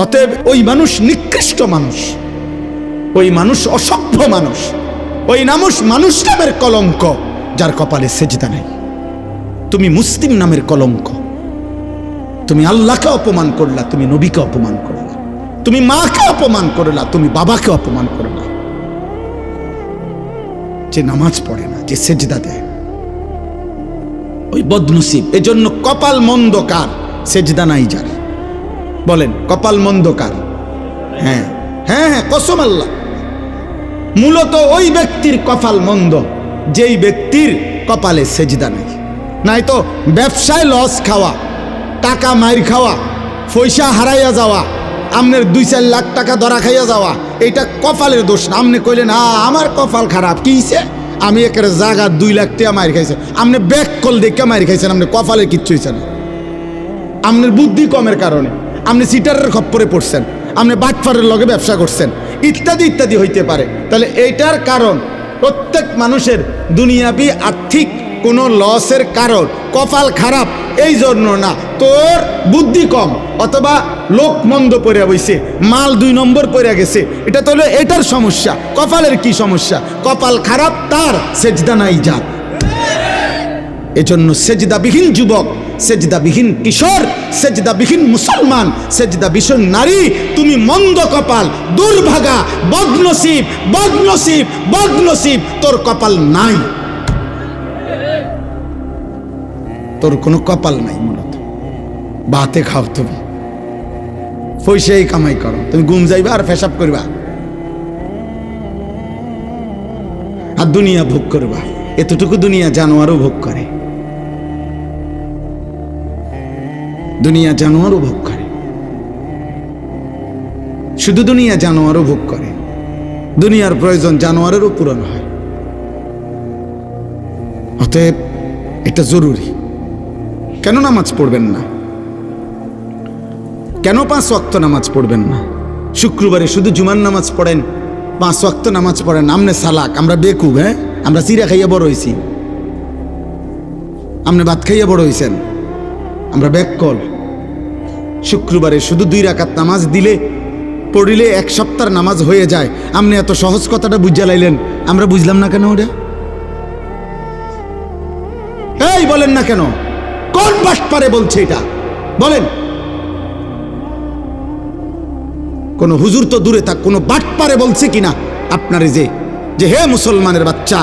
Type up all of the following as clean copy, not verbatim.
অতএব ওই মানুষ নিকৃষ্ট মানুষ, ওই মানুষ অসভ্য মানুষ, ওই মানুষ নামের কলঙ্ক যার কপালে সেজদা নেই। তুমি মুসলিম নামের কলঙ্ক, তুমি আল্লাহকে অপমান করলা, তুমি নবীকে অপমান করলা, তুমি মাকে অপমান করলা, তুমি বাবাকে অপমান করলা। যে নামাজ পড়ে না, যে সেজদা দেয়, ওই বদনসিব। এজন্য কপাল মন্দ কার? সেজদা নাই যার। বলেন কপাল মন্দ কার? হ্যাঁ হ্যাঁ হ্যাঁ, কসম আল্লাহ। মূলত ওই ব্যক্তির কপাল মন্দ যেই ব্যক্তির কপালে সেজদা নাই। নাই তো ব্যবসায় লস খাওয়া, টাকা মাইর খাওয়া, পয়সা হারাইয়া যাওয়া, আমনের 2-4 লাখ টাকা ধরা খাইয়া যাওয়া, এটা কপালের দোষ না। আমনে কইলেন আমার কপাল খারাপ, কি হইছে? আমি একের জায়গা 2 লাখ টাকা মাইর খাইছে। আমনে ব্যাক কল দেখে মাইর খাইছেন, আমনে কপালের কিচ্ছু হইছে না। আমনের বুদ্ধি কমের কারণে, আপনি সিটারের খপ্পরে পড়ছেন, আপনি বাটফারের লগে ব্যবসা করছেন, ইত্যাদি ইত্যাদি হইতে পারে। তাহলে এইটার কারণ প্রত্যেক মানুষের দুনিয়াবি আর্থিক কোনো লসের কারণ কপাল খারাপ এই জন্য না, তোর বুদ্ধি কম অথবা লোক মন্দ পড়ে বইছে, মাল 2 নম্বর পড়ে গেছে, এটা তো হলো এটার সমস্যা। কপালের কি সমস্যা? কপাল খারাপ তার, সেজদা নাই যার। এজন্য সেজদাবিহীন যুবক, সেজদাবিহীন কিশোর, সেজদাবিহীন মুসলমান, সেজদাবিহীন নারী, তুমি মন্দ কপাল, দুর্ভাগা, বদনসিব, বদনসিব, বদনসিব। তোর কপাল নাই, তোর কোনো কপাল নাই। মূলত বাতে খাও, তুমি পয়সাই কামাই করো, তুমি ঘুম যাইবা আর পেশাব করবা আর দুনিয়া ভোগ করবা। এতটুকু দুনিয়া জানোয়ারও ভোগ করে, দুনিয়া জানোয়ারও ভোগ করে, শুধু দুনিয়া জানোয়ারও ভোগ করে। দুনিয়ার প্রয়োজন জানোয়ারেরও পূরণ হয়। অতএব এটা জরুরি। কেন নামাজ পড়বেন না? কেন 5 ওয়াক্ত নামাজ পড়বেন না? শুক্রবারে শুধু জুমার নামাজ পড়েন, 5 ওয়াক্ত নামাজ পড়েন। আমনে সালাক, আমরা বেকুব। হ্যাঁ, আমরা চিরা খাইয়া বড় হয়েছি, আপনি ভাত খাইয়া বড় হয়েছেন, আমরা ব্যাককল। শুক্রবারে শুধু 2 রাকাত নামাজ দিলে পড়িলে 1 সপ্তাহের নামাজ হয়ে যায়। আপনি এত সহজ কথাটা বুঝা লাইলেন, আমরা বুঝলাম না কেন? ওটা এই বলেন না কেন? কোন বাটপারে বলছে এটা? বলেন। কোন হুজুর তো দূরে থাক, কোন বাটপারে বলছে কিনা আপনারে যে হে মুসলমানের বাচ্চা,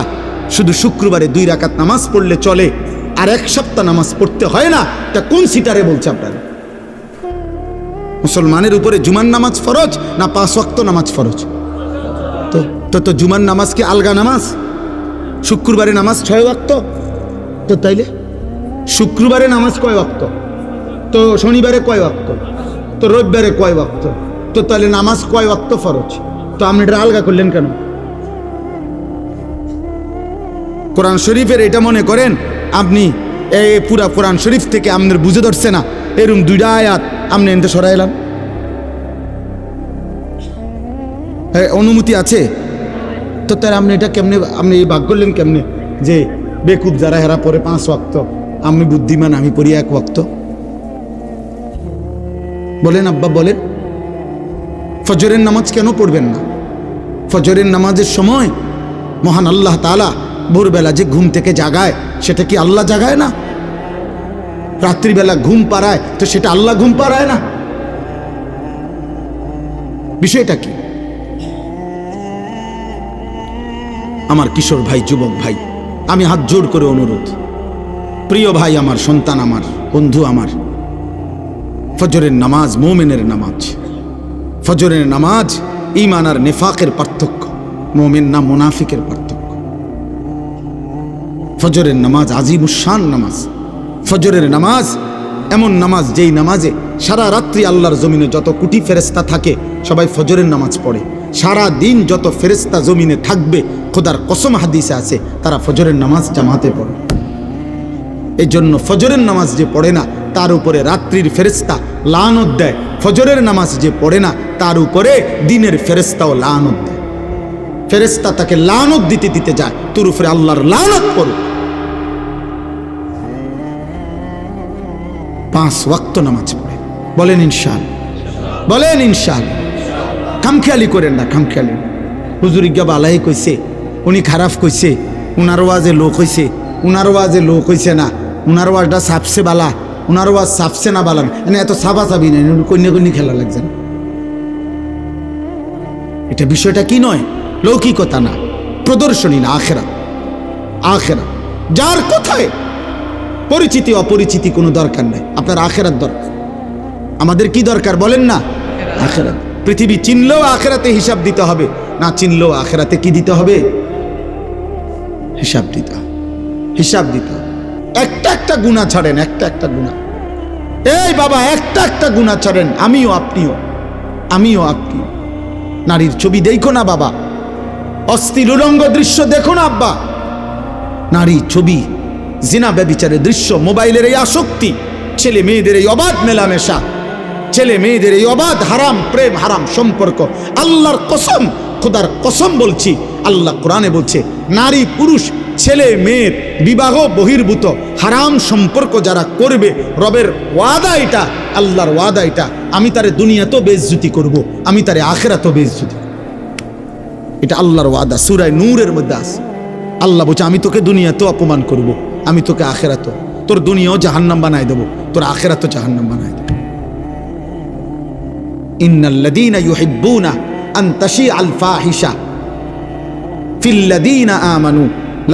শুধু শুক্রবারে 2 রাকাত নামাজ পড়লে চলে আর 1 সপ্তাহ নামাজ পড়তে হয় না? তা কোন সিটারে বলছে আপনারা? মুসলমানের উপরে জুমার নামাজ ফরজ না 5 ওয়াক্ত নামাজ ফরজ? তো জুমার নামাজ কি আলগা নামাজ? শুক্রবারে নামাজ 6 ওয়াক্ত। তো তাইলে শুক্রবারে নামাজ কয় ওয়াক্ত? তো শনিবারে কয় ওয়াক্ত? তো রবিবারে কয় ওয়াক্ত? তো তাহলে নামাজ কয় ওয়াক্ত ফরজ? তো আপনি এটা আলগা করলেন কেন? কোরআন শরীফের এটা মনে করেন আপনি এই পুরা কোরআন শরীফ থেকে আপনার বুঝে ধরছে না, এরকম 2টা আয়াত আপনি এনতে সরাইলাম। অনুমতি আছে? তো তার আপনি এটা কেমনে, আপনি এই ভাগ করলেন কেমনে যে বেকুব যারা হেরা পরে 5 ওয়াক্ত, আমি বুদ্ধিমান আমি পড়ি 1 ওয়াক্ত? বলেন আব্বা, বলেন। ফজরের নামাজ কেন পড়বেন না? ফজরের নামাজের সময় মহান আল্লাহ তাআলা ভোরবেলা যে ঘুম থেকে জাগায়, সেটা কি আল্লাহ জাগায় না? রাত্রিবেলা ঘুম পাড়ায়, তো সেটা আল্লাহ ঘুম পাড়ায় না? বিষয়টা কি? আমার কিশোর ভাই, যুবক ভাই, আমি হাত জোড় করে অনুরোধ, প্রিয় ভাই আমার, সন্তান আমার, বন্ধু আমার, ফজরের নামাজ মুমিনের নামাজ। ফজরের নামাজ ঈমান আর নিফাকের পার্থক্য, মুমিন না মুনাফিকের পার্থক্য। ফজরের নামাজ আজিমুশ-শান নামাজ। ফজরের নামাজ এমন নামাজ যেই নামাজে সারা রাত্রি আল্লাহর জমিনে যত কোটি ফেরেশতা থাকে সবাই ফজরের নামাজ পড়ে। সারা দিন যত ফেরেশতা জমিনে থাকবে, খোদার কসম হাদিসে আছে, তারা ফজরের নামাজ জামাতে পড়ে। এই জন্য ফজরের নামাজ যে পড়ে না তার উপরে রাত্রির ফেরেশতা লানত দেয়, ফজরের নামাজ যে পড়ে না তার উপরে দিনের ফেরেশতাও লানত দেয়। ফেরেশতা তাকে লানত দিতে দিতে যায়, তোর উপরে আল্লাহর লানত পড়ুক। 5 ওয়াক্ত নামাজ পড়ে, বলেন ইনশাআল্লাহ। বলেন ইনশাআল্লাহ। খামখেয়ালি করেন না, খামখেয়ালি। হুজুর ইজ্ঞা বালাই কইছে, উনি খারাপ কইছে, উনার ওয়াজে লোক হইছে, উনার ওয়াজে লোক হইছে না, উনার ওয়াজটা সাপসে বালা, উনার ওয়াজ সাপসে না বালান, এত সাবা চাবি নেই, কন্যা কন্যা খেলা লাগছে না। এটা বিষয়টা কি নয়, লৌকিকতা না, প্রদর্শনী না, আখেরা। আখেরা যার কোথায় পরিচিতি অপরিচিতি কোনো দরকার নাই, আপনার আখেরাত দরকার। আমাদের কি দরকার বলেন না? আখেরাত। পৃথিবী চিনলেও আখেরাতে হিসাব দিতে হবে, না চিনলেও আখেরাতে কি দিতে হবে? হিসাব দিতে হবে, হিসাব দিতে হবে। একটা একটা গুনাহ ছাড়েন, একটা একটা গুনাহ। এই বাবা, একটা একটা গুনাহ ছাড়েন, আমিও আপনিও, আমিও আপনিও। নারীর ছবি দেখো না বাবা, অশ্লীল উলঙ্গ দৃশ্য দেখো না আব্বা, নারী ছবি, জিনা ব্যভিচারের দৃশ্য, মোবাইলের এই আসক্তি, ছেলে মেয়েদের এই অবাধ মেলামেশা, ছেলে মেয়েদের এই অবাধ হারাম প্রেম, হারাম সম্পর্ক। আল্লাহর কসম, খোদার কসম বলছি, আল্লাহ কোরআনে বলছে, নারী পুরুষ ছেলে মেয়ের বিবাহ বহির্ভূত হারাম সম্পর্ক যারা করবে, রবের ওয়াদা এটা, আল্লাহর ওয়াদা এটা, আমি তারে দুনিয়াতেও বেইজ্জতি করব, আমি তারে আখিরাতেও বেইজ্জতি করব। এটা আল্লাহর ওয়াদা, সূরা নূরের মধ্যে আছে। আল্লাহ বলছে, আমি তোকে দুনিয়াতেও অপমান করব, আমি তোকে আখিরাতেও, তোর দুনিয়াও জাহান্নাম বানায় দেব, তোর আখিরাতও জাহান্নাম বানায় দেব। ইন্নাল্লাযীনা ইউহিব্বুনা আন তাশিআল ফাহিশা ফিল্লাযীনা আমানু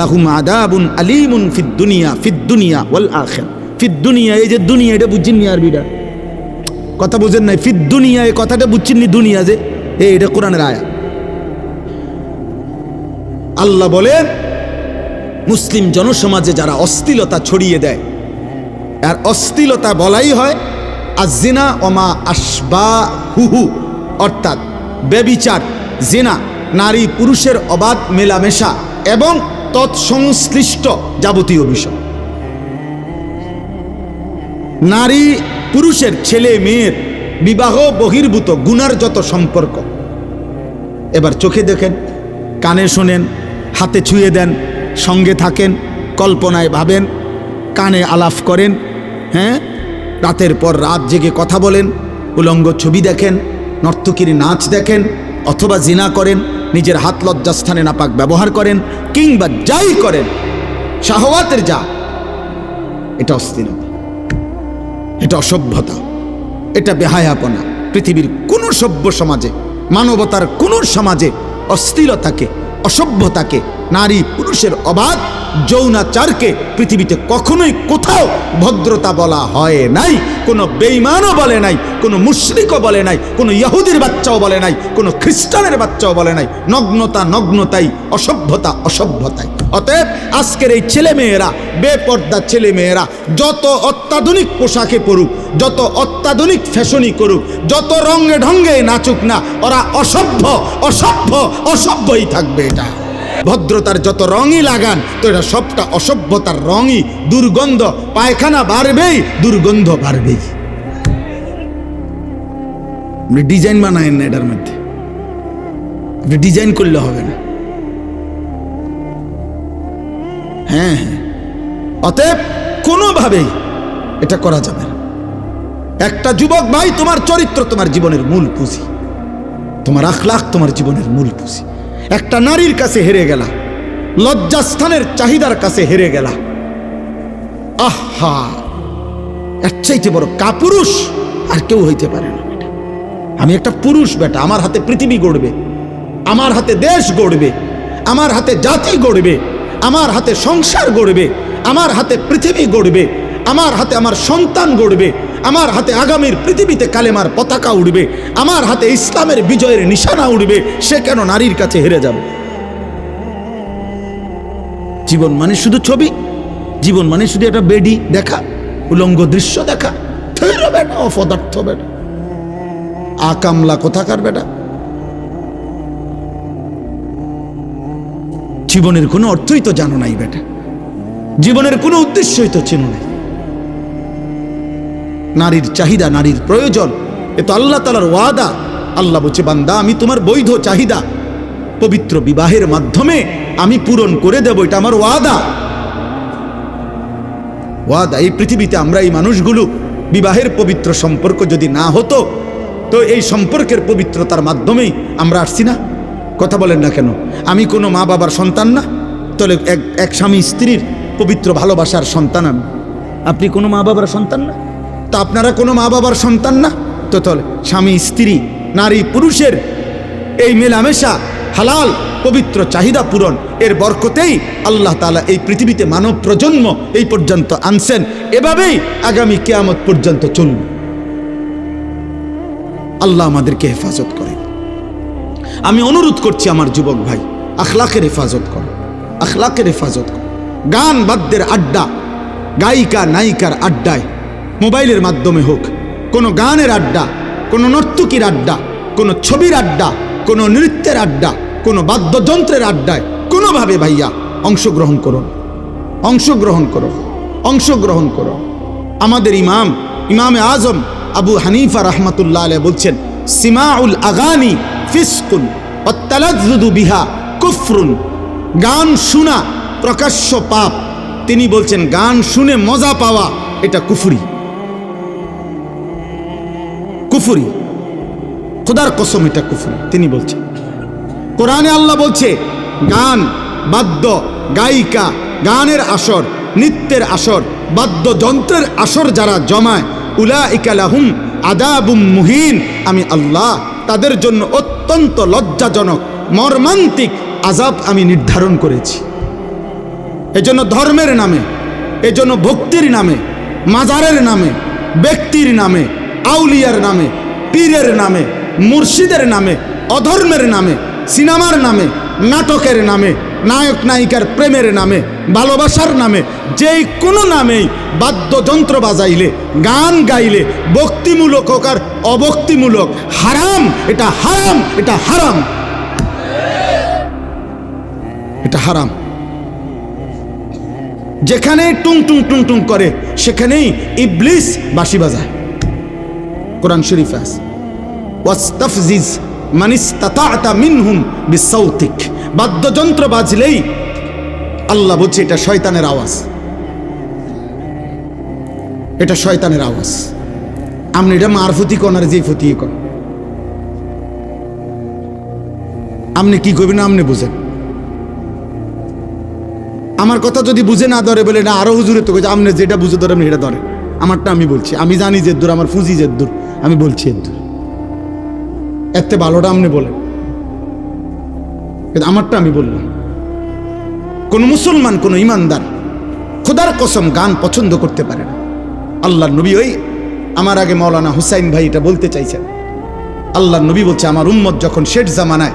লাহুম আযাবুন আলীমুন ফিদ দুনিয়া ওয়াল আখিরা। ফিদ দুনিয়া, এই যে দুনিয়া, এটা বুঝছেন নি আরবিটা? কথা বুঝেন নাই? ফিদ দুনিয়া, এই কথাটা বুঝছেন নি? দুনিয়া যে এটা কোরআনের আয়াত। আল্লাহ বলেন, মুসলিম জনসমাজে যারা অশ্লীলতা ছড়িয়ে দেয়, আর অশ্লীলতা বলাই হয় আযিনা ওমা আশবাহুহু, অর্থাৎ ব্যভিচার, জিনা, নারী পুরুষের অবাধ মেলামেশা এবং তৎসংশ্লিষ্ট যাবতীয় বিষয়। নারী পুরুষের, ছেলে মেয়ের বিবাহ বহির্ভূত গুনার যত সম্পর্ক, এবার চোখে দেখেন, কানে শোনেন, হাতে ছুঁয়ে দেন, সঙ্গে থাকেন, কল্পনায় ভাবেন, কানে আলাপ করেন, হ্যাঁ, রাতের পর রাত জেগে কথা বলেন, উলঙ্গ ছবি দেখেন, নর্তকীর নাচ দেখেন, অথবা জিনা করেন, নিজের হাত লজ্জাস্থানে নাপাক ব্যবহার করেন, কিংবা যাই করেন, শাহওয়াতের যা, এটা অশ্লীলতা, এটা অসভ্যতা, এটা বেহায়াপনা। পৃথিবীর কোন সভ্য সমাজে, মানবতার কোন সমাজে অশ্লীলতাকে, অসভ্যতাকে, নারী পুরুষের অবাধ যৌনাচারকে পৃথিবীতে কখনোই কোথাও ভদ্রতা বলা হয় নাই। কোনো বেঈমানও বলে নাই, কোনো মুশরিকও বলে নাই, কোনো ইহুদির বাচ্চাও বলে নাই, কোনো খ্রিস্টানের বাচ্চাও বলে নাই। নগ্নতা নগ্নতাই, অসভ্যতা অসভ্যতাই। অতএব আজকের এই ছেলেমেয়েরা, বেপর্দা ছেলেমেয়েরা যত অত্যাধুনিক পোশাকে পড়ুক, যত অত্যাধুনিক ফ্যাশনই করুক, যত রঙে ঢঙ্গে নাচুক না, ওরা অসভ্য অসভ্য অসভ্যই থাকবে। এটা ভদ্রতার যত রঙই লাগান, তো এটা সবটা অসভ্যতার রঙই, দুর্গন্ধ, পায়খানা বাড়বেই, দুর্গন্ধ বাড়বেই। ডিজাইন বানায়েন না এটার মধ্যে, ডিজাইন করলে হবে না। হ্যাঁ হ্যাঁ, অতএব কোনোভাবেই এটা করা যাবে না। একটা যুবক ভাই, তোমার চরিত্র তোমার জীবনের মূল পুঁজি, তোমার আখলাক তোমার জীবনের মূল পুঁজি। একটা নারীর কাছে হেরে গেলা, লজ্জাস্থানের চাহিদার কাছে হেরে গেলা, আহা, এর চাইতে বড় কাপুরুষ আর কেউ হইতে পারে না। আমি একটা পুরুষ বেটা, আমার হাতে পৃথিবী গড়বে, আমার হাতে দেশ গড়বে, আমার হাতে জাতি গড়বে, আমার হাতে সংসার গড়বে, আমার হাতে পৃথিবী গড়বে, আমার হাতে আমার সন্তান গড়বে, আমার হাতে আগামীর পৃথিবীতে কালেমার পতাকা উড়বে, আমার হাতে ইসলামের বিজয়ের নিশানা উড়বে। সে কেন নারীর কাছে হেরে যাবে? জীবন মানে শুধু ছবি, জীবন মানে শুধু একটা বেডি দেখা, উলঙ্গ দৃশ্য দেখা? বেটা অপদার্থ বেটা, আকামলা কোথাকার বেটা। জীবনের কোনো অর্থই তো জানো নাই বেটা, জীবনের কোনো উদ্দেশ্যই তো চেনো নাই। নারীর চাহিদা, নারীর প্রয়োজন, এ তো আল্লাহ তাআলার ওয়াদা। আল্লাহ বলছে, বান্দা আমি তোমার বৈধ চাহিদা পবিত্র বিবাহের মাধ্যমে আমি পূরণ করে দেব, এটা আমার ওয়াদা। ওয়াদা। এই পৃথিবীতে আমরা এই মানুষগুলো বিবাহের পবিত্র সম্পর্ক যদি না হতো, তো এই সম্পর্কের পবিত্রতার মাধ্যমেই আমরা আসছি না? কথা বলেন না কেন? আমি কোনো মা বাবার সন্তান না? তাহলে এক স্বামী স্ত্রীর পবিত্র ভালোবাসার সন্তান আমি। আপনি কোনো মা বাবার সন্তান না? তা আপনারা কোনো মা বাবার সন্তান না? তো তাহলে স্বামী স্ত্রী, নারী পুরুষের এই মেলামেশা, হালাল পবিত্র চাহিদা পূরণ, এর বরকতেই আল্লাহ তাআলা এই পৃথিবীতে মানব প্রজন্ম এই পর্যন্ত আনছেন। এভাবেই আগামী কিয়ামত পর্যন্ত চলবে। আল্লাহ আমাদেরকে হেফাজত করে। আমি অনুরোধ করছি আমার যুবক ভাই, আখলাকের হেফাজত করো, আখলাকের হেফাজত করো। গান বাদ্যের আড্ডা, গায়িকা নায়িকার আড্ডায়, মোবাইলের মাধ্যমে হোক, কোনো গানের আড্ডা, কোনো নর্তকীর আড্ডা, কোনো ছবির আড্ডা, কোনো নৃত্যের আড্ডা, কোনো বাদ্যযন্ত্রের আড্ডায় কোনোভাবে ভাইয়া অংশগ্রহণ করো, অংশগ্রহণ করো, অংশগ্রহণ করো। আমাদের ইমামে আজম আবু হানিফা রাহমাতুল্লাহ আলাইহি বলছেন, সিমাউল আগানি ফিসকুন ওয়াত তালাজ্জুদু বিহা কুফরুন। গান শোনা প্রকাশ্য পাপ। তিনি বলছেন গান শুনে মজা পাওয়া এটা কুফরি, কুফরি, খোদার কসম এটা কুফরি। তিনি বলছেন, কোরআনে আল্লাহ বলছে গান, বাদ্য, গায়িকা, গানের আসর, নৃত্যের আসর, বাদ্যযন্ত্রের আসর যারা জমায়, উলাইকা লাহুম আযাবুম মুহিন, আমি আল্লাহ তাদের জন্য অত্যন্ত লজ্জাজনক মর্মান্তিক আযাব আমি নির্ধারণ করেছি। এজন্য ধর্মের নামে, এজন্য ভক্তির নামে, মাজারের নামে, ব্যক্তির নামে, আউলিয়ার নামে, পীরের নামে, মুর্শিদের নামে, অধর্মের নামে, সিনেমার নামে, নাটকের নামে, নায়ক নায়িকার প্রেমের নামে, ভালোবাসার নামে, যেই কোনো নামেই বাদ্যযন্ত্র বাজাইলে, গান গাইলে, ভক্তিমূলক হোক আর অভক্তিমূলক, হারাম, এটা হারাম, এটা হারাম, এটা হারাম। যেখানে টুং টুং টুং টুং করে সেখানেই ইবলিস বাঁশি বাজায়। কোরআন শরীফ আছে, ওয়াস্তাফজিজ মান ইসতাতা'তা মিনহুম বিসাউতিক। বাদ্যযন্ত্র বাজলেই আল্লাহ বলছে এটা শয়তানের আওয়াজ, এটা শয়তানের আওয়াজ। আপনি এটা মারফতি কোন আর যে ফতি কোন, আপনি কি করবেন আপনি বুঝেন। আমার কথা যদি বুঝে না ধরে বলে না আরো হুজুরে তো আপনি যেটা বুঝে ধরে আপনি এটা ধরে। আমারটা আমি বলছি, আমি জানি যে দূর, আমার ফুজি যে দূর, আমি বলছি এর দূর, এতে ভালোটা আপনি বলেন, আমারটা আমি বললাম। কোন মুসলমান, কোন ইমানদার খোদার কসম গান পছন্দ করতে পারে না। আল্লাহর নবী, ওই আমার আগে মাওলানা হুসাইন ভাই এটা বলতে চাইছেন, আল্লাহর নবী বলছে আমার উম্মত যখন শেষ জামানায়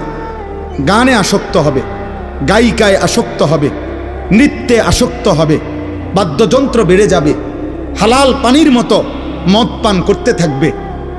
গানে আসক্ত হবে, গায়িকায় আসক্ত হবে, নৃত্যে আসক্ত হবে, বাদ্যযন্ত্র বেড়ে যাবে, হালাল পানির মতো মদ পান করতে থাকবে।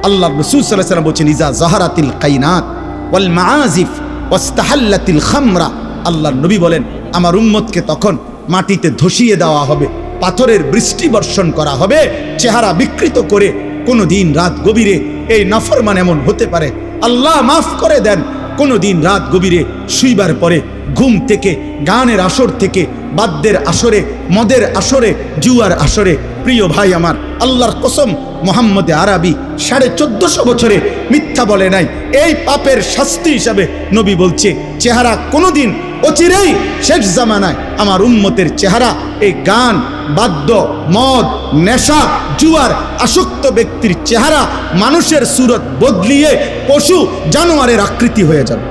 আল্লাহ রাসূল সাল্লাল্লাহু আলাইহি ওয়াসাল্লাম বলেছেন, ইজা যাহারাতিল কাইনাত ওয়াল মাআজিফ ওয়াস্তাহাল্লাতিল খামরা। আল্লাহর নবী বলেন আমার উম্মতকে তখন মাটিতে ধসিয়ে দেওয়া হবে, পাথরের বৃষ্টি বর্ষণ করা হবে, চেহারা বিকৃত করে। কোনো দিন রাত গভীরে এই নাফরমান এমন হতে পারে, আল্লাহ মাফ করে দেন, কোনো দিন রাত গভীরে শুইবার পরে ঘুম থেকে, গানের আসর থেকে, বাদ্যের আসরে, মদের আসরে, জুয়ার আসরে, প্রিয় ভাই আমার, আল্লাহর কসম মুহাম্মদ আরবি 1450 বছরে মিথ্যা বলে নাই। এই পাপের শাস্তি হিসাবে নবী বলছে চেহারা কোনোদিন অচিরেই শেষ জামানায় আমার উম্মতের চেহারা এই গান, বাদ্য, মদ, নেশা, জুয়ার আসক্ত ব্যক্তির চেহারা মানুষের সুরত বদলিয়ে পশু জানোয়ারের আকৃতি হয়ে যাবে।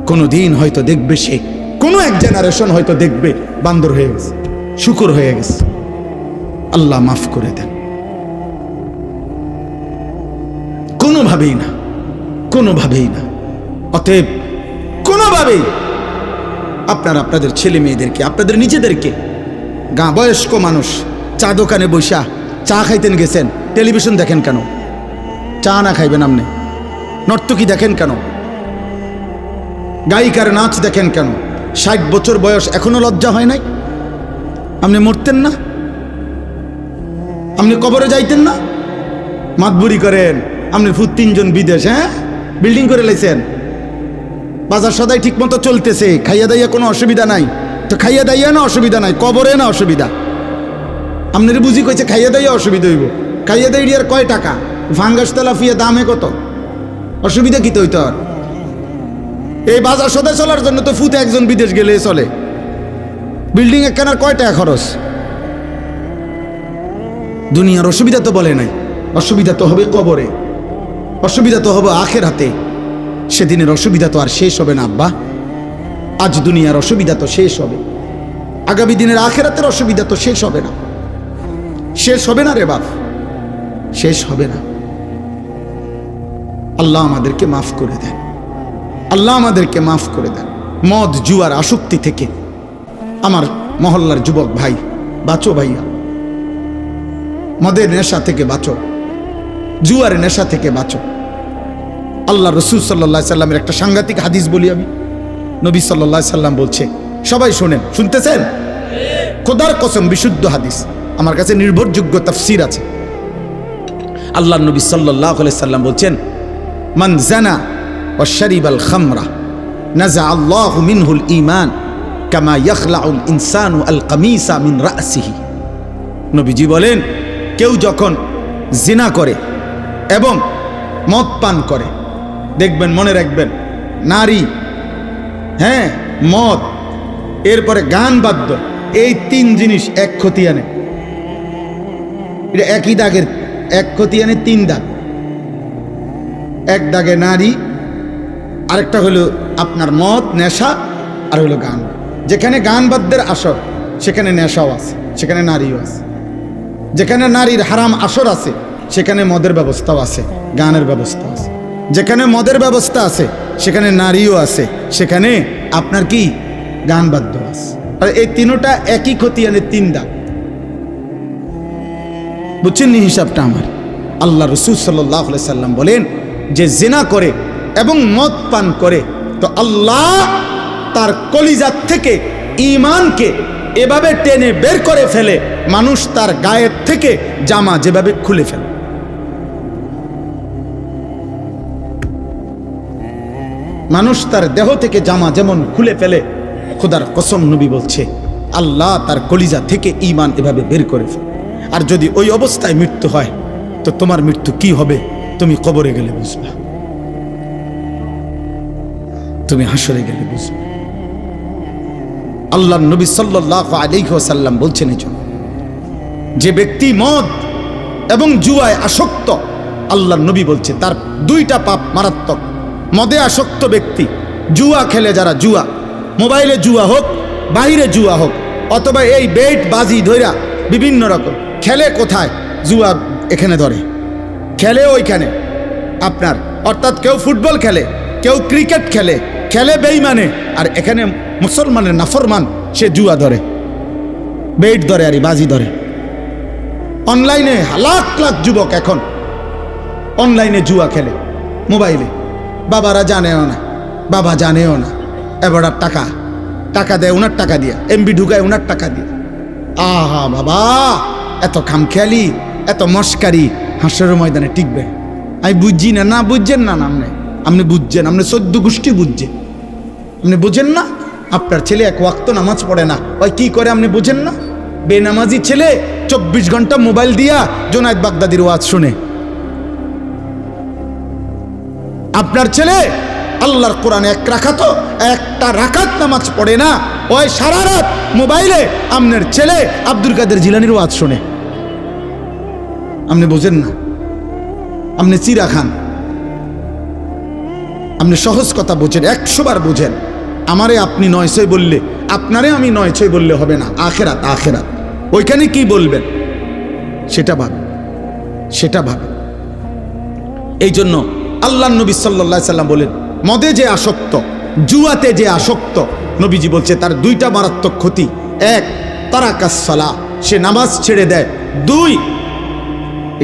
কোনো দিন হয়তো দেখবে সে, কোনো এক জেনারেশন হয়তো দেখবে বান্দর হয়ে গেছে, শুকর হয়ে গেছে। আল্লাহ মাফ করে দেন। কোনোভাবেই না, কোনোভাবেই না। অতএব কোনোভাবেই আপনারা আপনাদের ছেলে মেয়েদেরকে, আপনাদের নিজেদেরকে, বয়স্ক মানুষ চা দোকানে বসা চা খাইতেন গেছেন, টেলিভিশন দেখেন কেন? চা না খাইবেন আপনি? নর্তকী দেখেন কেন? গায়িকার নাচ দেখেন কেন? 60 বছর বয়স এখনো লজ্জা হয় নাই? আপনি মরতেন না? আপনি কবরে যাইতেন না? মাতবুরি করেন, আপনি ফুট 3 জন বিদেশ, হ্যাঁ বিল্ডিং করে লাইছেন, বাজার সদাই ঠিক মতো চলতেছে, খাইয়া দাইয়া কোনো অসুবিধা নাই। তো খাইয়া দাইয়া না অসুবিধা নাই, কবরে না অসুবিধা। আপনার বুঝি কইছে খাইয়া দাইয়া অসুবিধা হইব, খাইয়া দাইয়ার কয় টাকা? ফাঙ্গাস তেলাপিয়া দামে কত? অসুবিধা কি তৈত? এই বাজার সদায় চলার জন্য তো ফুতে একজন বিদেশ গেলে চলে। বিল্ডিং একখানার কয় টাকা খরচ? দুনিয়ার অসুবিধা তো বলে নাই, অসুবিধা তো হবে কবরে, অসুবিধা তো হবে আখিরাতে। সেদিনের অসুবিধা তো আর শেষ হবে না আব্বা। আজ দুনিয়ার অসুবিধা তো শেষ হবে, আগামী দিনের আখিরাতের অসুবিধা তো শেষ হবে না। শেষ হবে না রে বাপ, শেষ হবে না। আল্লাহ আমাদেরকে মাফ করে দেন, আল্লাহ আমাদেরকে মাফ করে দেন। মদ জুয়ার আসক্তি থেকে আমার মহল্লার যুবক ভাই বাঁচো ভাইয়া, মদের নেশা থেকে বাঁচো, জুয়ার নেশা থেকে বাঁচো। আল্লাহ রসুল সাল্লাল্লাহু আলাইহি সাল্লামের একটা সাংঘাতিক হাদিস বলি আমি। নবী সাল্লাল্লাহু আলাইহি সাল্লাম বলছে, সবাই শোনেন, শুনতেছেন? খোদার কসম বিশুদ্ধ হাদিস, আমার কাছে নির্ভরযোগ্য তাফসীর আছে। আল্লাহ নবী সাল্লাল্লাহু আলাইহি সাল্লাম বলছেন, মান জানা ওয়া শারিবাল খামরা নাযা আল্লাহু মিনহুল ঈমান কামা ইয়াখলাউল ইনসানু আল কামিসা মিন রাসিহি। নবীজি বলেন, কেউ যখন জিনা করে এবং মদ পান করে, দেখবেন, মনে রাখবেন, নারী, হ্যাঁ, মদ, এরপরে গান বাদ্য, এই তিন জিনিস এক খতিয়ানে, এটা একই দাগের, এক খতিয়ানে তিন দাগ। এক দাগে নারী, আরেকটা হলো আপনার মদ নেশা, আর হলো গান। যেখানে গান বাদ্যের আসর সেখানে নেশাও আছে, সেখানে নারীও আছে। যেখানে নারীর হারাম আসর আছে সেখানে মদের ব্যবস্থাও আছে, গানের ব্যবস্থা আছে। যেখানে মদের ব্যবস্থা আছে সেখানে নারীও আছে, সেখানে আপনার কি গান বাদ্য আছে। আর এই তিনটা একই খতিয়ানে তিন দাগ। বুঝছেন নি হিসাবটা আমার? আল্লাহ রসুল সাল্লাল্লাহু আলাইহি সাল্লাম বলেন, যে জিনা করে এবং মদ পান করে তো আল্লাহ তার কলিজাত থেকে ঈমানকে এভাবে টেনে বের করে ফেলে, মানুষ তার গায়ের থেকে জামা যেভাবে খুলে ফেলে। মানুষ তার দেহ থেকে জামা যেমন খুলে ফেলে, খোদার কসম নবী বলছে, আল্লাহ তার কলিজা থেকে ঈমান এভাবে বের করে ফেলে। আর যদি ওই অবস্থায় মৃত্যু হয় তো তোমার মৃত্যু কি হবে তুমি কবরে গেলে বুঝবা, তুমি হাসরে গেলে বুঝবা। আল্লাহ নবী সাল্লাল্লাহু আলাইহি ওয়াসাল্লাম বলছেন, এজন্য যে ব্যক্তি মদ এবং জুয়ায় আসক্ত, আল্লাহ নবী বলছে তার দুইটা পাপ মারাত্মক। মদে আসক্ত ব্যক্তি, জুয়া খেলে যারা, জুয়া, মোবাইলে জুয়া হোক, বাহিরে জুয়া হোক, অথবা এই বেট বাজি ধইরা বিভিন্ন রকম খেলে, কোথায় জুয়া এখানে ধরে, খেলে ওইখানে আপনার, অর্থাৎ কেউ ফুটবল খেলে, কেউ ক্রিকেট খেলে, খেলে বেঈমানে, আর এখানে মুসলমানের নাফরমান সে জুয়া ধরে, বেট ধরে, আর বাজি ধরে। অনলাইনে লাখ লাখ যুবক এখন অনলাইনে জুয়া খেলে, মোবাইলে। বাবারা জানেও না, বাবা জানেও না, এবার টাকা টাকা দেয়, ওনার টাকা দিয়ে এমবি ঢুকায়, ওনার টাকা দিয়ে। আহা বাবা, এত খামখেয়ালি, এত মস্কারি হাসরের ময়দানে টিকবে? আমি বুঝছি না। না বুঝছেন না, আপনি বুঝছেন, আপনি 14 গোষ্ঠী বুঝছেন, আপনি বুঝেন না। আপনার ছেলে এক ওয়াক্ত নামাজ পড়ে না, ওই কি করে আপনি বুঝেন না? বেনামাজি ছেলে 24 ঘন্টা মোবাইল দিয়া জোনায়েদ বাগদাদির ওয়াজ শুনে। আপনার ছেলে আল্লাহর কোরআনে একটা রাকাত নামাজ পড়ে না, ওই সারা রাত মোবাইলে আপনার ছেলে আব্দুল কাদের জিলানীর ওয়াজ শুনে। আপনি বোঝেন না, আপনি চিরা খান, আপনি সহজ কথা বোঝেন, 100 বার বোঝেন। আমারে আপনি 900 বললে, আপনারে আমি 900 বললে হবে না। আখেরাত, আখেরাত ওইখানে কি বলবেন সেটা ভাবেন, সেটা ভাবেন। এই জন্য আল্লাহ নবী সাল্লাল্লাহু আলাইহি সাল্লাম বলেন, মদে যে আসক্ত, জুয়াতে যে আসক্ত, নবীজি বলছে তার দুইটা মারাত্মক ক্ষতি। 1, তারাকাস সালাহ, সে নামাজ ছেড়ে দেয়। 2,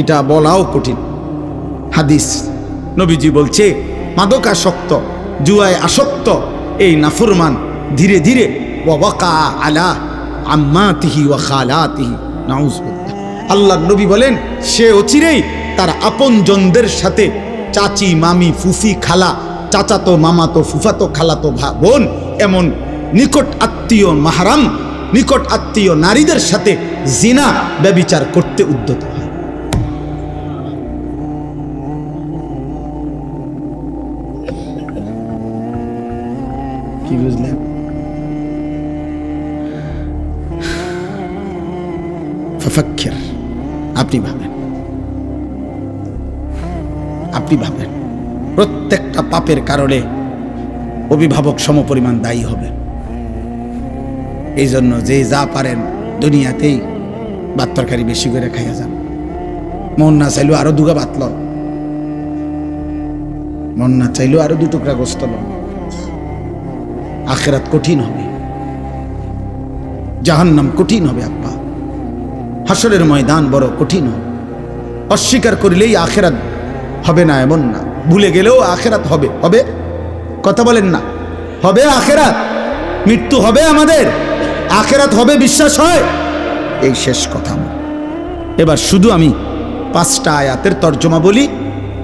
এটা বলাও কঠিন হাদিস, নবীজি বলছে মাদকাসক্ত, জুয়ায় আসক্ত এই নাফরমান ধীরে ধীরে ওয়াকা আলা আম্মাতিহি ওয়া খালাতিহি, নাউযুবিল্লাহ। আল্লাহর নবী বলেন সে অচিরেই তার আপনজনদের সাথে, চাচি, মামি, ফুফি, খালা, চাচাতো, মামাতো, ফুফাতো, খালাতো, বোন, এমন নিকট আত্মীয় মাহরাম, নিকট আত্মীয় নারীদের সাথে জিনা ব্যভিচার করতে উদ্যত হয়। কি বুঝলেন? ফাফাক্কির, আপনি ভাবেন, আপনি ভাবেন প্রত্যেকটা পাপের কারণে অভিভাবক সমপরিমাণ দায়ী হবে। এই জন্য যে যা পারেন দুনিয়াতেই ভাত তরকারি বেশি করে খাইয়া যান। মন না চাইলেও আরো দুগা ভাত লন, মন না চাইলেও আরো 2 টুকরা গোস্ত লন। আখিরাত কঠিন হবে, জাহান্নাম কঠিন হবে আব্বা, হাসরের ময়দান বড় কঠিন হবে। অস্বীকার করিলেই আখিরাত হবে না এমন না, ভুলে গেলেও আখিরাত হবে। হবে, কথা বলেন না? হবে আখিরাত, মৃত্যু হবে আমাদের, আখিরাত হবে, বিশ্বাস হয়? এই শেষ কথা। এবার শুধু আমি 5টা আয়াতের তর্জমা বলি,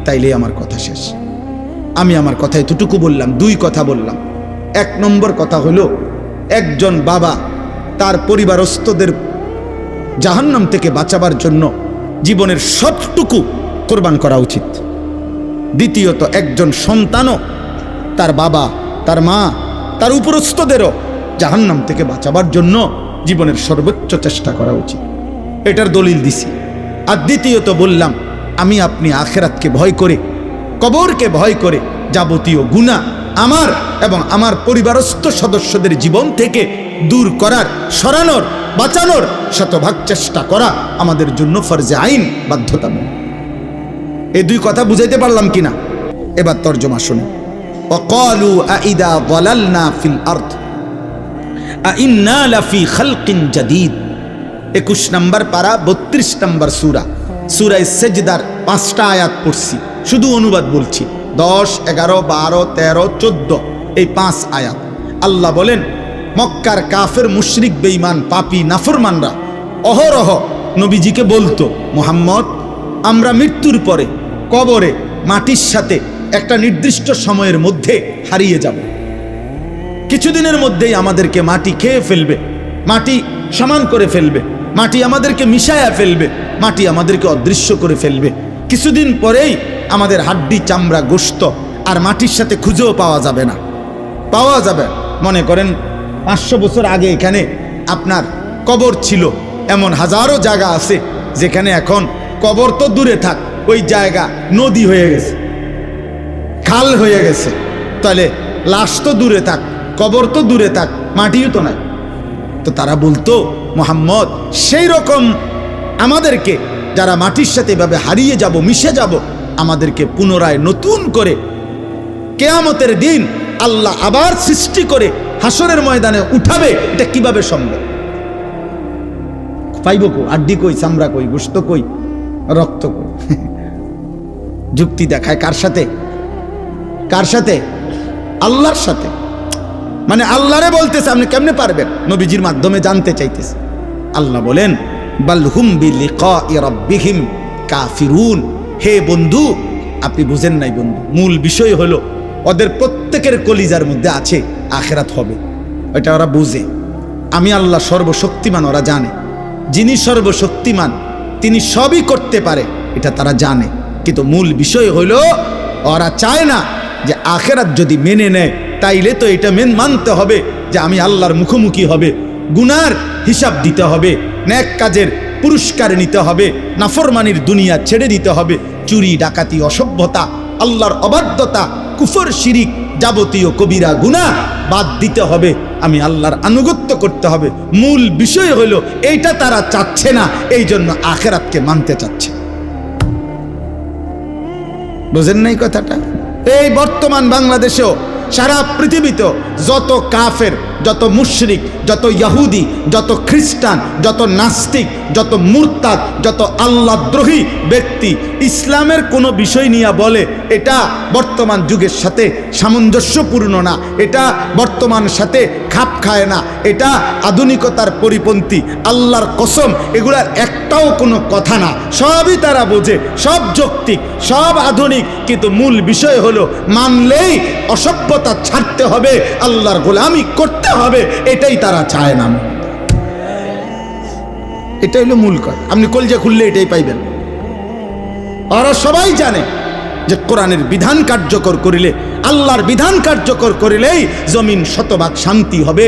তাইলে আমার কথা শেষ। আমি আমার কথা এতটুকু বললাম, 2 কথা বললাম। 1 নম্বর কথা হলো, একজন বাবা তার পরিবারস্থদের জাহান্নাম থেকে বাঁচাবার জন্য জীবনের সবটুকু কোরবান করা উচিত। দ্বিতীয়ত, একজন সন্তানও তার বাবা, তার মা, তার উপরস্থদেরও জাহান্নাম থেকে বাঁচাবার জন্য জীবনের সর্বোচ্চ চেষ্টা করা উচিত। এটার দলিল দিছি। আর দ্বিতীয়ত বললাম, আমি আপনি আখিরাতকে ভয় করে, কবরকে ভয় করে যাবতীয় গুনাহ আমার এবং আমার পরিবারস্থ সদস্যদের জীবন থেকে দূর করার, সরানোর, বাঁচানোর শতভাগ চেষ্টা করা আমাদের জন্য ফরজে আইন, বাধ্যতামূলক। এই 2 কথা বুঝাইতে পারলাম কিনা? এবার তর্জমা শুনুন। ওয়াকালু আইদা যালালনা ফিল আরদ আইন্না লাফি খালকিন জাদীদ। 21 নম্বর পারা, 32 নম্বর সূরা, সূরা সেজদার 5টা আয়াত পড়ছি, শুধু অনুবাদ বলছি। 10, 11, 12, 13, 14 এই 5 আয়াত। আল্লাহ বলেন, মক্কার কাফের, মুশরিক, বেঈমান, পাপী, নাফরমানরা অহরহ নবীজিকে বলতো, মুহাম্মদ, আমরা মৃত্যুর পরে কবরে মাটির সাথে একটা নির্দিষ্ট সময়ের মধ্যে হারিয়ে যাব। কিছুদিনের মধ্যেই আমাদেরকে মাটি খেয়ে ফেলবে, মাটি সমান করে ফেলবে, মাটি আমাদেরকে মিশায়া ফেলবে, মাটি আমাদেরকে অদৃশ্য করে ফেলবে। কিছুদিন পরেই আমাদের হাড্ডি, চামড়া, গোশত আর মাটির সাথে খুঁজেও পাওয়া যাবে না, পাওয়া যাবে। মনে করেন 500 বছর আগে এখানে আপনার কবর ছিল, এমন হাজারো জায়গা আছে যেখানে এখন কবর তো দূরে থাক, ওই জায়গা নদী হয়ে গেছে, খাল হয়ে গেছে। তাহলে লাশ তো দূরে থাক, কবর তো দূরে থাক, মাটিও তো নাই। তো তারা বলতো, মুহাম্মদ, সেই রকম আমাদেরকে যারা মাটির সাথে এভাবে হারিয়ে যাব, মিশে যাব, আমাদেরকে পুনরায় নতুন করে কিয়ামতের দিন আল্লাহ আবার সৃষ্টি করে হাসরের ময়দানে উঠাবে, এটা কিভাবে সম্ভব? পাইব কই? আড্ডি কই, চামড়া কই, গোশত কই, রক্ত কই? যুক্তি দেখায় কার সাথে? কার সাথে? আল্লাহর সাথে। মানে আল্লাহরে বলতেছে, আপনি কেমনে পারবেন? নবীজির মাধ্যমে জানতে চাইতেছে। আল্লাহ বলেন, বাল হুম বিলিকাই রাব্বিহিম কাফিরুন। হে বন্ধু, আপনি বুঝেন নাই বন্ধু, মূল বিষয় হলো ওদের প্রত্যেকের কলিজার মধ্যে আছে আখিরাত হবে, এটা ওরা বুঝে। আমি আল্লাহ সর্বশক্তিমান, ওরা জানে। যিনি সর্বশক্তিমান তিনি সবই করতে পারে, এটা তারা জানে। কিন্তু মূল বিষয় হলো ওরা চায় না যে আখিরাত যদি মেনে নেয়, তাইলে তো এটা মানতে হবে যে আমি আল্লাহর মুখোমুখি হবে, গুনার হিসাব দিতে হবে, নেক কাজের পুরস্কার নিতে হবে, নাফরমানির দুনিয়া ছেড়ে দিতে হবে, চুরি, ডাকাতি, অসভ্যতা, আল্লাহর অবাধ্যতা, কুফর, শিরিক, যাবতীয় কবিরা গুনাহ বাদ দিতে হবে, আমি আল্লাহর আনুগত্য করতে হবে। মূল বিষয় হলো এইটা তারা চাচ্ছে না, এই জন্য আখিরাতকে মানতে চাচ্ছে। বুঝেন নাই কথাটা? এই বর্তমান বাংলাদেশেও, সারা পৃথিবীতেও যত কাফের, যত মুশরিক, যত ইহুদি, যত খ্রিস্টান, যত নাস্তিক, যত মুরতাদ, যত আল্লাহদ্রোহী ব্যক্তি ইসলামের কোনো বিষয় নিয়ে বলে এটা বর্তমান যুগের সাথে সামঞ্জস্যপূর্ণ না, এটা বর্তমান সাথে খাপ খায় না, এটা আধুনিকতার পরিপন্থী, আল্লাহর কসম এগুলার একটাও কোনো কথা না। সবই তারা বোঝে, সব যৌক্তিক, সব আধুনিক, কিন্তু মূল বিষয় হলো মানলেই অসভ্যতা ছাড়তে হবে, আল্লাহর গোলামি করতে হবে, এটাই তারা চায় না। এটাই হলো মূল কথা। আপনি কলজা খুললে এটাই পাইবেন। ওরা সবাই জানে যে কোরআনের বিধান কার্যকর করিলে, আল্লাহর বিধান কার্যকর করিলেই জমিন শতভাগ শান্তি হবে,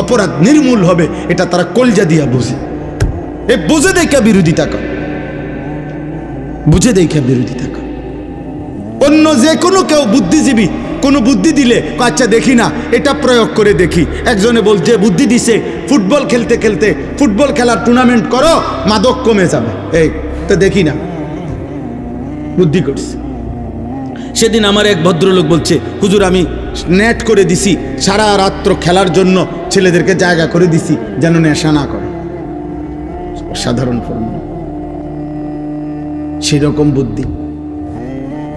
অপরাধ নির্মূল হবে, এটা তারা কলজা দিয়া বুঝে। এ বুঝে দেখা বিরোধিতা করে, বুঝে দেখা বিরোধিতা করে। অন্য যে কোনো কেউ বুদ্ধিজীবী কোনো বুদ্ধি দিলে আচ্ছা দেখি না, এটা প্রয়োগ করে দেখি। একজনে বলছে বুদ্ধি দিছে ফুটবল খেলতে খেলতে ফুটবল খেলার টুর্নামেন্ট করো, মাদক কমে যাবে। এই তো দেখি না, বুদ্ধি করছে। সেদিন আমার এক ভদ্রলোক বলছে, হুজুর আমি নেট করে দিছি, সারা রাত্র খেলার জন্য ছেলেদেরকে জায়গা করে দিছি যেন নেশা না করে। সাধারণ ফর্মুলা, সেরকম বুদ্ধি।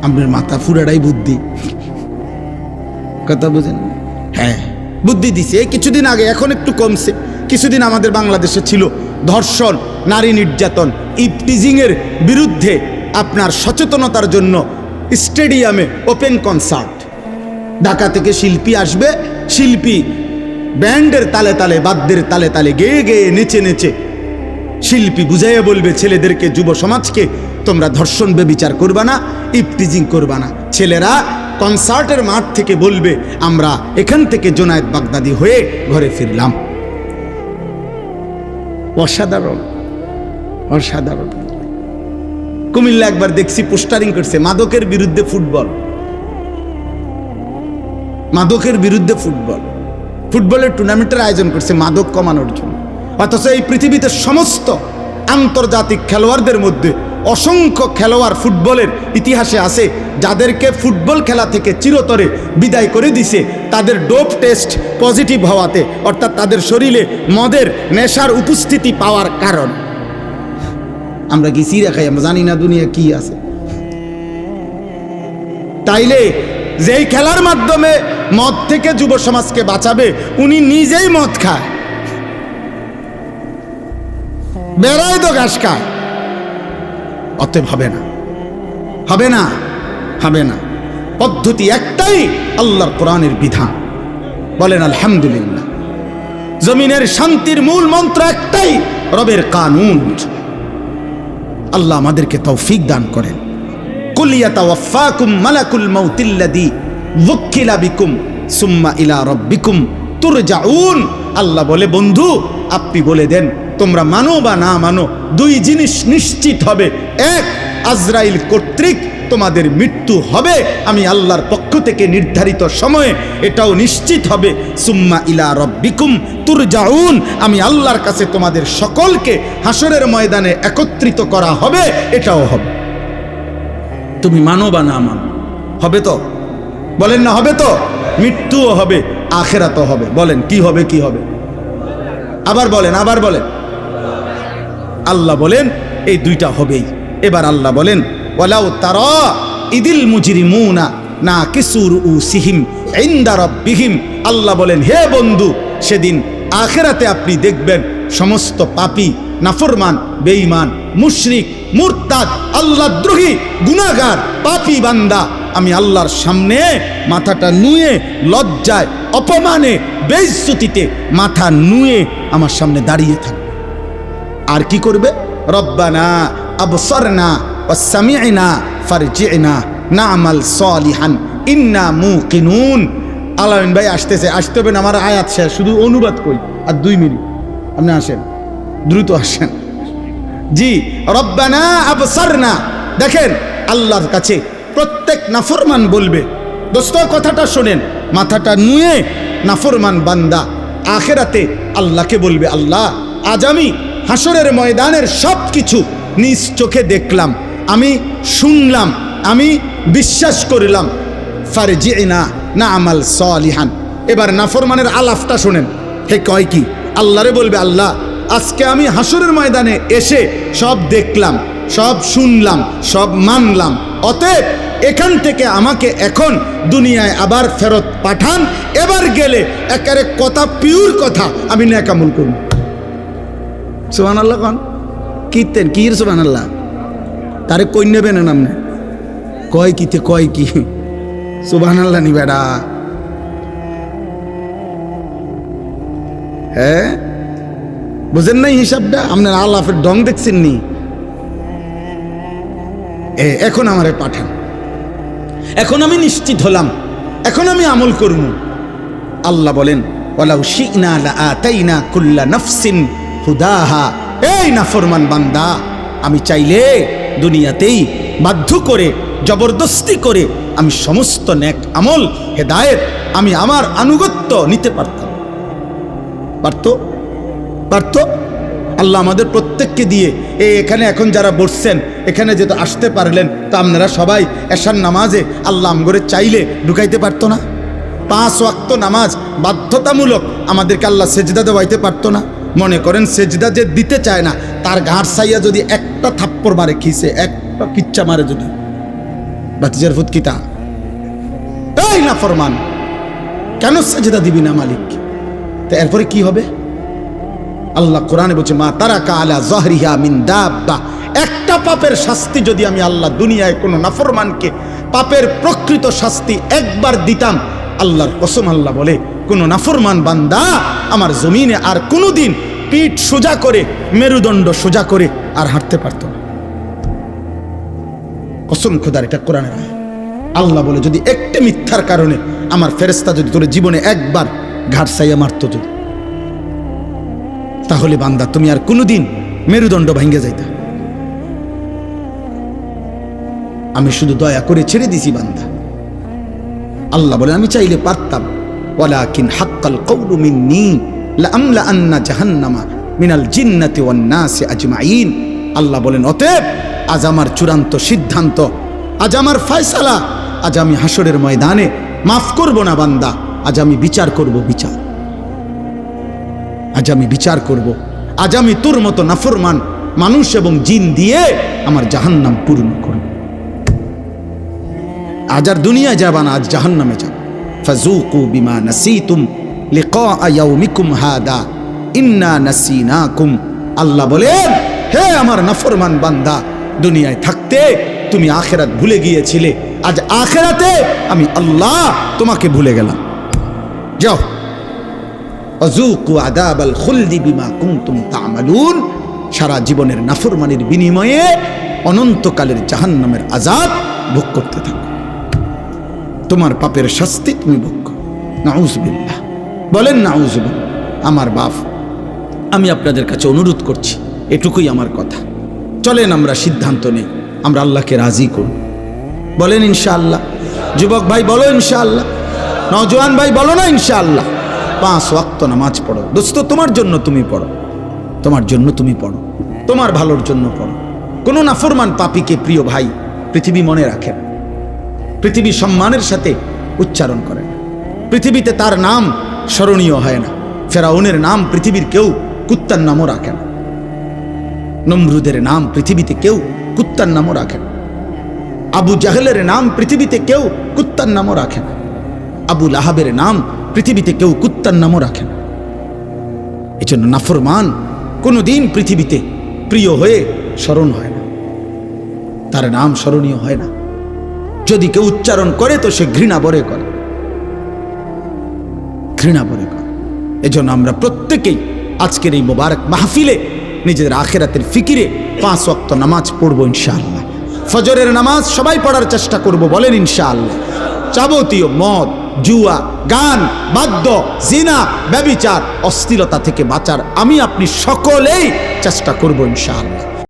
আপনার মাথা ফুরাটাই বুদ্ধি, কথা বুঝেন? হ্যাঁ, বুদ্ধি দিছে এই কিছুদিন আগে, এখন একটু কমছে। কিছুদিন আমাদের বাংলাদেশে ছিল ধর্ষণ, নারী নির্যাতন, ইভটিজিং এর বিরুদ্ধে আপনার সচেতনতার জন্য স্টেডিয়ামে ওপেন কনসার্ট। ঢাকা থেকে শিল্পী আসবে, শিল্পী ব্যান্ডের তালে তালে, বাদ্যের তালে তালে, গেয়ে গেয়ে, নেচে নেচে শিল্পী বুঝাইয়া বলবে ছেলেদেরকে, যুব সমাজকে, তোমরা ধর্ষণ বেবিচার করবা না, ইভটিজিং করবা না। ছেলেরা কনসার্টের মাঠ থেকে বলবে আমরা এখান থেকে জোনায়েদ বাগদাদি হয়ে ঘরে ফিরলাম। অসাধারণ, অসাধারণ। কুমিল্লা একবার দেখছি পোস্টারিং করছে মাদকের বিরুদ্ধে ফুটবল, মাদকের বিরুদ্ধে ফুটবল, ফুটবলের টুর্নামেন্টের আয়োজন করছে মাদক কমানোর জন্য। অথচ এই পৃথিবীতে সমস্ত আন্তর্জাতিক খেলোয়াড়দের মধ্যে অসংখ্য খেলোয়াড় ফুটবলের ইতিহাসে আছে যাদেরকে ফুটবল খেলা থেকে চিরতরে বিদায় করে দিছে তাদের ডোপ টেস্ট পজিটিভ হওয়াতে, অর্থাৎ তাদের শরীরে মদের নেশার উপস্থিতি পাওয়ার কারণ। আমরা কি সিরা খাই? আমরা জানি না দুনিয়া কি আছে। তাইলে যেই খেলার মাধ্যমে মদ থেকে যুব সমাজকে বাঁচাবে, উনি নিজেই মদ খায়, বেড়ায় তো ঘাস খায়। অতএব হবে না, হবে না, হবে না। পদ্ধতি একটাই, আল্লাহর কোরআনের বিধান। বলেন আলহামদুলিল্লাহ। জমিনের শান্তির মূল মন্ত্র একটাই, রবের কানুন। আল্লাহ আমাদেরকে তৌফিক দান করেন। কুল ইয়াতাওয়াফাকুম মালাকুল মাউতিল্লাযী ওয়াক্কিলা বিকুম সুম্মা ইলা রাব্বিকুম তুরজাউন। আল্লাহ বলে, বন্ধু আপনি বলে দেন, তোমরা মানো বা না মানো, দুই জিনিস নিশ্চিত হবে। এক, আজরাইল কর্তৃক তোমাদের মৃত্যু হবে, আমি আল্লাহর পক্ষ থেকে নির্ধারিত সময়ে, এটাও নিশ্চিত হবে। সুম্মা ইলা রাব্বিকুম তুরজাউন, আমি আল্লাহর কাছে তোমাদের সকলকে হাসরের ময়দানে একত্রিত করা হবে, এটাও হবে। তুমি মানো বা না মানো, হবে তো? বলেন না হবে তো? মৃত্যুও হবে, আখিরাতও হবে। বলেন কি হবে? কি হবে? আবার বলেন, আবার বলেন। আল্লাহ বলেন এই দুইটা হবেই। এবার আল্লাহ বলেন, ওয়ালাউ তারা ইদিল মুজরিমুনা নাকিসু রুউসিহিম ইনদা রাব্বিহিম। আল্লাহ বলেন, হে বন্ধু, সেদিন আখিরাতে আপনি দেখবেন সমস্ত পাপী, নাফরমান, বেঈমান, মুশরিক, মুরতাদ, আল্লাহদ্রোহী, গুনাহগার, পাপী বান্দা আমি আল্লাহর সামনে মাথাটা নুয়ে, লজ্জায়, অপমানে, বেইজ্জতিতে মাথা নুয়ে আমার সামনে দাঁড়িয়ে থাকবে। আর কি করবে? রব্বানা আবসারনা ওয়াসসামি'না ফারজি'না না'মাল সালিহান ইন্না মুকিনুন। আলামিন ভাই আসতেছে, আসতে হবে না, আমার আয়াত শেষ, শুধু অনুবাদ কই, আর 2 মিনিট। আপনি আসেন, দ্রুত আসেন। জি, রব্বানা আবসারনা। দেখেন আল্লাহর কাছে প্রত্যেক নাফরমান বলবে, দোস্ত কথাটা শোনেন, মাথাটা নুয়ে নাফরমান বান্দা আখিরাতে আল্লাহকে বলবে, আল্লাহ আজ আমি হাসরের ময়দানের সব কিছু নিজ চোখে দেখলাম, আমি শুনলাম, আমি বিশ্বাস করলাম। ফারজি'না না'মাল সালিহান। এবার নাফরমানের আলাফটা শোনেন, হে কয় কি? আল্লাহরে বলবে, আল্লাহ আজকে আমি হাসরের ময়দানে এসে সব দেখলাম, সব শুনলাম, সব মানলাম, অতএব এখান থেকে আমাকে এখন দুনিয়ায় আবার ফেরত পাঠান। এবার গেলে একেবারে কথা, পিওর কথা, আমি নেকামল করব। সুবহানাল্লাহ। কন কীর্তেন কি সুবহানাল্লাহ? তারে কই নেবেন নামনে কয় কিতে, কয় কি সুবহানাল্লাহ নি বেড়া? হ্যাঁ, বুঝেন নাই হিসাবটা? আপনার আল্লাফের ডং দেখছেন নি? এখন আমারে পাঠান। এখন আমি নিশ্চিত হলাম, এখন আমি আমল করব। আল্লাহ বলেন ওয়ালাউ শি'না লাআতাইনা কুল্লা নাফসিন হুদাহা। এই নাফরমান বান্দা, আমি চাইলে দুনিয়াতেই বাধ্য করে জবরদস্তি করে আমি সমস্ত নেক আমল হেদায়েত আমি আমার আনুগত্য নিতে পারতাম। পারত। আল্লাহ আমাদের প্রত্যেককে দিয়ে এখানে এখন যারা বসছেন এখানে যেহেতু আসতে পারলেন, তো আপনারা সবাই এশার নামাজে আল্লাহ আমগরে চাইলে ঢুকাইতে পারতো না? 5 ওয়াক্ত নামাজ বাধ্যতামূলক আমাদেরকে আল্লাহ সেজদা দেওয়াইতে পারতো না? মনে করেন সেজদা যে দিতে চায় না, তার ঘাড় সাইয়া যদি একটা থাপ্পড় মারে, খিসে একটা কিচ্ছা মারে, যদি বাতিজার ফুৎকিতা, এই না ফরমান, কেন সেজদা দিবি না মালিক? তো এরপরে কি হবে? আল্লাহ কোরআনে বলছে মা তারাকা আলা যাহরিহা মিন দাব্বা। একটা পাপের শাস্তি যদি আমি আল্লাহ দুনিয়ায় কোনো নাফরমানকে পাপের প্রকৃত শাস্তি একবার দিতাম, আল্লাহর কসম আল্লাহ বলে কোনো নাফরমান বান্দা আমার জমিনে আর কোনোদিন পিঠ সোজা করে মেরুদণ্ড সোজা করে আর হাঁটতে পারত না। কসম খোদার, এটা কোরআনের আয়াত। আল্লাহ বলে যদি একটা মিথ্যার কারণে আমার ফেরেশতা যদি তোর জীবনে একবার ঘাট সাইয়া মারত যদি, তাহলে বান্দা তুমি আর কোনোদিন মেরুদণ্ড ভাঙ্গে যাইতা। আমি শুধু দয়া করে ছেড়ে দিছি বান্দা। আল্লাহ বলে আমি চাইলে পারতাম, ওয়ালাকিন হাক্কাল কওলু মিন্নী লাআমলা আন্না জাহান্নামা মিনাল জিন্নাতি ওয়ান নাসি আজমাইন। আল্লাহ বলেন অতএব আজ আমার চূড়ান্ত সিদ্ধান্ত, আজ আমার ফয়সালা, আজ আমি হাসরের ময়দানে মাফ করব না বান্দা, আজ আমি বিচার করব। আজ আমি বিচার করব, আজ আমি তোর মতো নাফরমান মানুষ এবং জিন দিয়ে আমার জাহান্নাম পূর্ণ করব। আজ আর দুনিয়া যাবা না, আজ জাহান্নামে যাব। ফাযুকু বিমা নাসিতুম লিকা ইয়াউমিকুম হাদা ইন্না নাসিনাকুম। আল্লাহ বলেন হে আমার নাফরমান বান্দা, দুনিয়ায় থাকতে তুমি আখিরাত ভুলে গিয়েছিলে, আজ আখিরাতে আমি আল্লাহ তোমাকে ভুলে গেলাম। যাও আযুকু আযাবাল খুলদি বিমা কুনতুম তা'মালুন। সারা জীবনের নাফরমানির বিনিময়ে অনন্তকালের জাহান্নামের আযাব ভোগ করতে থাকো। তোমার পাপের শাস্তি তুমি ভোগ করো। নাউযুবিল্লাহ, বলেন নাউযুবিল্লাহ। আমার বাপ, আমি আপনাদের কাছে অনুরোধ করছি, এটুকুই আমার কথা। চলেন আমরা সিদ্ধান্ত নেই, আমরা আল্লাহকে রাজি করব। বলেন ইনশাআল্লাহ। যুবক ভাই বলো ইনশাআল্লাহ, নওজোয়ান ভাই বলো না ইনশাআল্লাহ। 5 ওয়াক্ত নামাজ পড়ো দোস্ত, তোমার জন্য তুমি পড়ো, তোমার জন্য তুমি পড়ো, তোমার ভালোর জন্য পড়ো। কোনো নাফরমান পাপীকে প্রিয় ভাই পৃথিবী মনে রাখে না, পৃথিবী সম্মানের সাথে উচ্চারণ করে না, পৃথিবীতে তার নাম স্মরণীয় হয় না। ফেরাউনের নাম পৃথিবীর কেউ কুত্তার নামও রাখে না, নমরুদের নাম পৃথিবীতে কেউ কুত্তার নামও রাখে না, আবু জাহেলের নাম পৃথিবীতে কেউ কুত্তার নামও রাখে না, আবু লাহাবের নাম পৃথিবীতে কেউ কুত্তার নামও রাখে না। এজন্য নাফরমান কোনোদিন পৃথিবীতে প্রিয় হয়ে স্মরণ হয় না, তার নাম স্মরণীয় হয় না। যদি কেউ উচ্চারণ করে তো সে ঘৃণা ভরে করে, ঘৃণা ভরে করে। এজন্য আমরা প্রত্যেকেই আজকের এই মোবারক মাহফিলে নিজেদের আখিরাতের ফিকিরে 5 ওয়াক্ত নামাজ পড়বো ইনশাআল্লাহ। ফজরের নামাজ সবাই পড়ার চেষ্টা করব, বলেন ইনশাআল্লাহ। যাবতীয় মদ, জুয়া, গান, বাদ্য, জিনা, ব্যভিচার, অশ্লীলতা থেকে বাঁচার আমি আপনি সকলেই চেষ্টা করব ইনশাআল্লাহ।